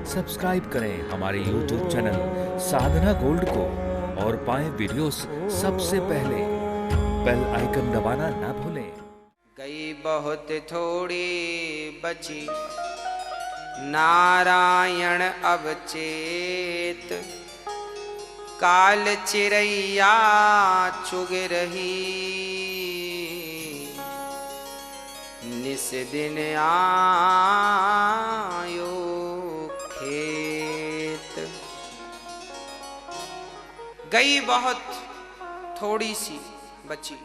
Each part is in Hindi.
सब्सक्राइब करें हमारे YouTube चैनल साधना गोल्ड को और पाएं वीडियोस सबसे पहले। बेल आइकन दबाना ना भूलें। गई बहुत थोड़ी बची नारायण अवचेत, काल चिरैया चुग रही निस दिन आयो खेत। गई बहुत थोड़ी सी बची,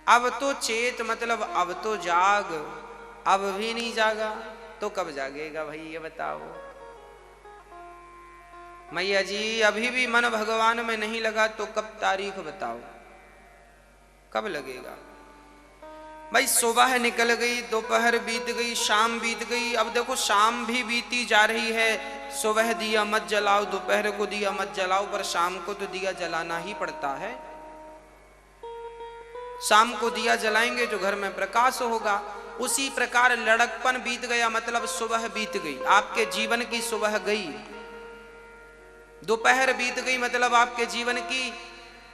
अब तो चेत मतलब अब तो जाग, अब भी नहीं जागा तो कब जागेगा भाई ये बताओ। मैया जी अभी भी मन भगवान में नहीं लगा तो कब तारीख बताओ, कब लगेगा भाई। सुबह निकल गई, दोपहर बीत गई, शाम बीत गई। अब देखो शाम भी बीती जा रही है। सुबह दिया मत जलाओ, दोपहर को दिया मत जलाओ, पर शाम को तो दिया जलाना ही पड़ता है। शाम को दिया जलाएंगे जो घर में प्रकाश होगा। उसी प्रकार लड़कपन बीत गया मतलब सुबह बीत गई, आपके जीवन की सुबह गई। दोपहर बीत गई मतलब आपके जीवन की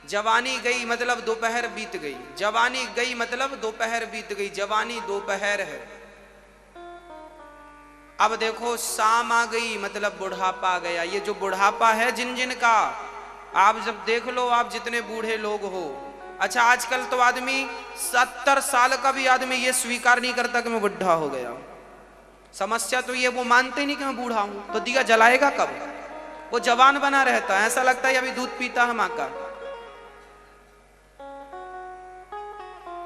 जवानी गई, मतलब दोपहर बीत गई। जवानी गई मतलब दोपहर बीत गई, जवानी दोपहर है। अब देखो शाम आ गई मतलब बुढ़ापा आ गया। ये जो बुढ़ापा है जिन जिन का, आप जब देख लो, आप जितने बूढ़े लोग हो। अच्छा आजकल तो आदमी 70 साल का भी आदमी ये स्वीकार नहीं करता कि मैं बुढ़ा हो गया। समस्या तो ये वो मानते नहीं कि मैं बूढ़ा हूं, तो दिया जलाएगा कब? वो जवान बना रहता है, ऐसा लगता है अभी दूध पीता है मां का।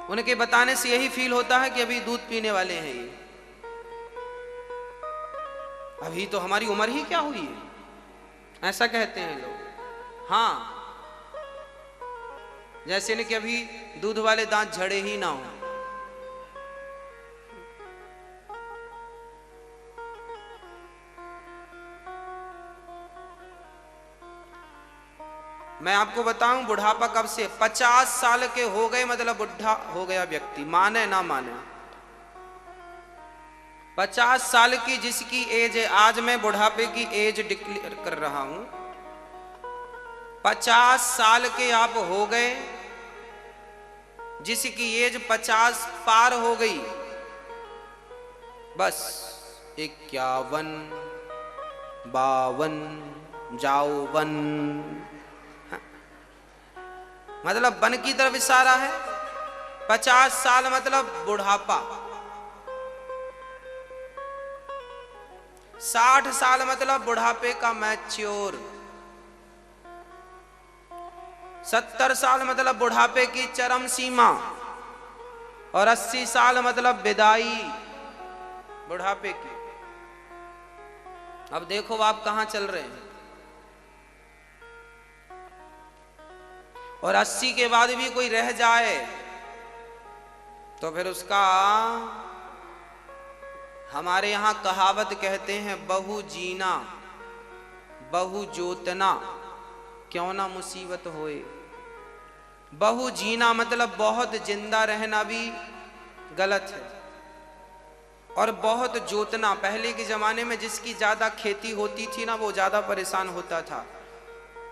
उनके बताने से यही फील होता है कि अभी दूध पीने वाले हैं ये। अभी तो हमारी उम्र ही क्या हुई है, ऐसा कहते हैं लोग। हाँ जैसे न कि अभी दूध वाले दांत झड़े ही ना हो। मैं आपको बताऊं बुढ़ापा कब से, 50 साल के हो गए मतलब बुढ़ा हो गया व्यक्ति, माने ना माने। 50 साल की जिसकी एज है, आज मैं बुढ़ापे की एज डिक्लेयर कर रहा हूं। 50 साल के आप हो गए, जिसकी एज 50 पार हो गई, बस 51 52 जाओ मतलब वन की तरफ इशारा है। 50 साल मतलब बुढ़ापा। 60 साल मतलब बुढ़ापे का मैच्योर। 70 साल मतलब बुढ़ापे की चरम सीमा। और 80 साल मतलब विदाई बुढ़ापे की। अब देखो आप कहां चल रहे हैं। और 80 के बाद भी कोई रह जाए तो फिर उसका, हमारे यहां कहावत कहते हैं, बहु जीना बहु जोतना क्यों ना मुसीबत होए। बहु जीना मतलब बहुत जिंदा रहना भी गलत है, और बहुत जोतना, पहले के जमाने में जिसकी ज्यादा खेती होती थी ना वो ज्यादा परेशान होता था।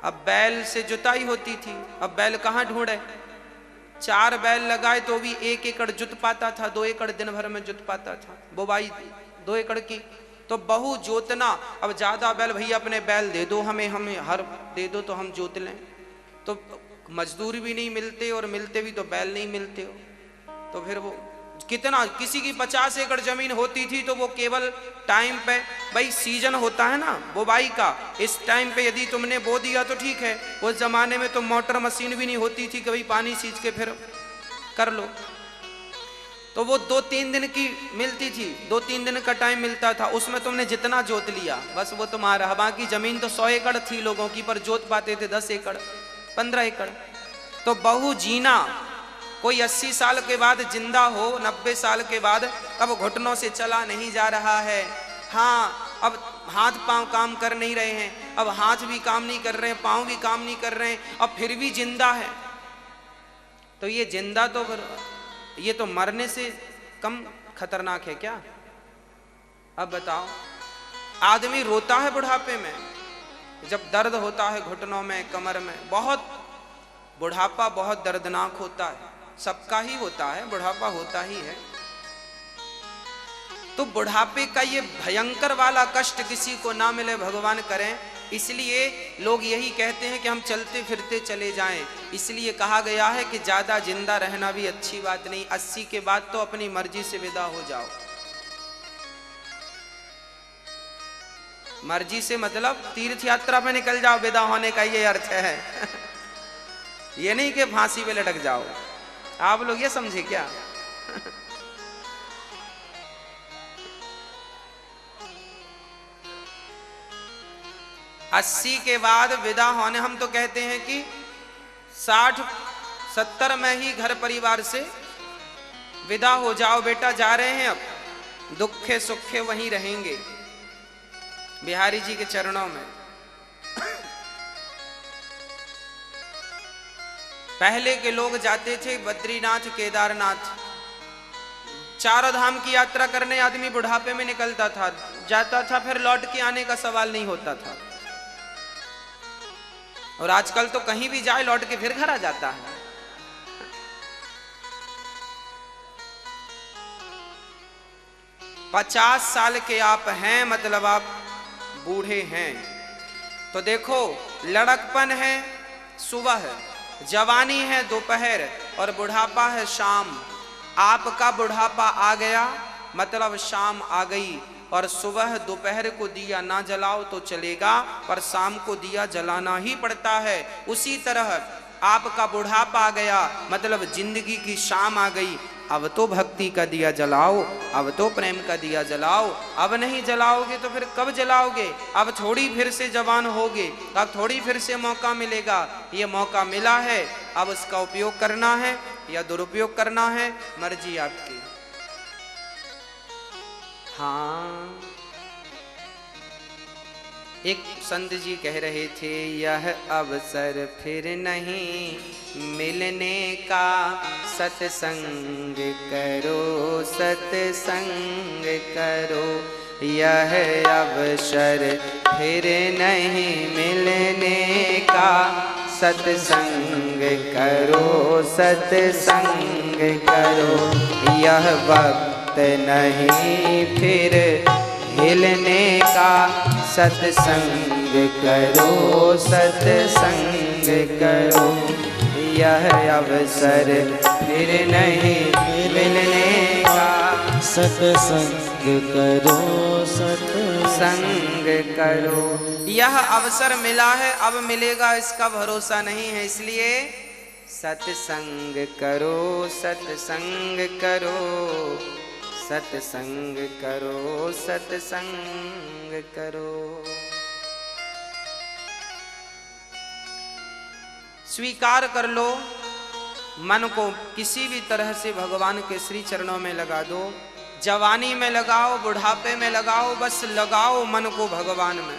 अब बैल से जुताई होती थी, अब बैल कहाँ ढूंढे। 4 बैल लगाए तो भी 1 एकड़ जुत पाता था, 2 एकड़ दिन भर में जुत पाता था, बुवाई 2 एकड़ की। तो बहु जोतना, अब ज्यादा बैल, भैया अपने बैल दे दो हमें, हमें हर दे दो तो हम जोत लें। तो मजदूर भी नहीं मिलते, और मिलते भी तो बैल नहीं मिलते हो। तो फिर वो कितना, किसी की 50 एकड़ जमीन होती थी तो वो केवल टाइम पे, भाई सीजन होता है ना बुवाई का, इस टाइम पे यदि तुमने बो दिया तो ठीक है। उस जमाने में तो मोटर मशीन भी नहीं होती थी कि भाई पानी सींच के फिर कर लो। तो वो 2-3 दिन की मिलती थी, 2-3 दिन का टाइम मिलता था, उसमें तुमने जितना जोत लिया बस वो तुम्हारा। बाकी जमीन तो 100 एकड़ थी लोगों की, पर जोत पाते थे 10 एकड़ 15 एकड़। तो बहु जीना, कोई 80 साल के बाद जिंदा हो, 90 साल के बाद, अब घुटनों से चला नहीं जा रहा है। हाँ अब हाथ पांव काम कर नहीं रहे हैं, अब हाथ भी काम नहीं कर रहे हैं, पांव भी काम नहीं कर रहे हैं, अब फिर भी जिंदा है। तो ये जिंदा तो ये तो मरने से कम खतरनाक है क्या? अब बताओ। आदमी रोता है बुढ़ापे में, जब दर्द होता है घुटनों में, कमर में। बहुत बुढ़ापा बहुत दर्दनाक होता है, सबका ही होता है, बुढ़ापा होता ही है। तो बुढ़ापे का ये भयंकर वाला कष्ट किसी को ना मिले, भगवान करें। इसलिए लोग यही कहते हैं कि हम चलते फिरते चले जाएं। इसलिए कहा गया है कि ज्यादा जिंदा रहना भी अच्छी बात नहीं। 80 के बाद तो अपनी मर्जी से विदा हो जाओ। मर्जी से मतलब तीर्थ यात्रा पे निकल जाओ, विदा होने का ये अर्थ है। ये नहीं कि फांसी पे लटक जाओ। आप लोग ये समझे क्या? 80 के बाद विदा होने, हम तो कहते हैं कि 60-70 में ही घर परिवार से विदा हो जाओ बेटा, जा रहे हैं अब, दुखे सुखे वहीं रहेंगे बिहारी जी के चरणों में। पहले के लोग जाते थे बद्रीनाथ, केदारनाथ, चारों धाम की यात्रा करने आदमी बुढ़ापे में निकलता था, जाता था, फिर लौट के आने का सवाल नहीं होता था। और आजकल तो कहीं भी जाए लौट के फिर घर आ जाता है। पचास साल के आप हैं, मतलब आप बूढ़े हैं, तो देखो लड़कपन है सुबह, जवानी है दोपहर, और बुढ़ापा है शाम। आपका बुढ़ापा आ गया मतलब शाम आ गई, और सुबह दोपहर को दिया ना जलाओ तो चलेगा, पर शाम को दिया जलाना ही पड़ता है। उसी तरह आपका बुढ़ापा आ गया मतलब जिंदगी की शाम आ गई। अब तो भक्ति का दिया जलाओ, अब तो प्रेम का दिया जलाओ। अब नहीं जलाओगे तो फिर कब जलाओगे? अब थोड़ी फिर से जवान होगे, अब थोड़ी फिर से मौका मिलेगा। ये मौका मिला है, अब उसका उपयोग करना है या दुरुपयोग करना है, मर्जी आपकी। हाँ, एक संत जी कह रहे थे, यह अवसर फिर नहीं मिलने का, सत्संग करो सत्संग करो। यह अवसर फिर नहीं मिलने का, सत्संग करो सत्संग करो। यह वक्त नहीं फिर हिलने का, सत्संग करो सत्संग करो। यह अवसर फिर नहीं मिलने का, सत्संग करो सत्संग करो। यह अवसर मिला है, अब मिलेगा इसका भरोसा नहीं है। इसलिए सत्संग करो सत्संग करो, सत्संग करो सत्संग करो। स्वीकार कर लो, मन को किसी भी तरह से भगवान के श्री चरणों में लगा दो। जवानी में लगाओ, बुढ़ापे में लगाओ, बस लगाओ मन को भगवान में।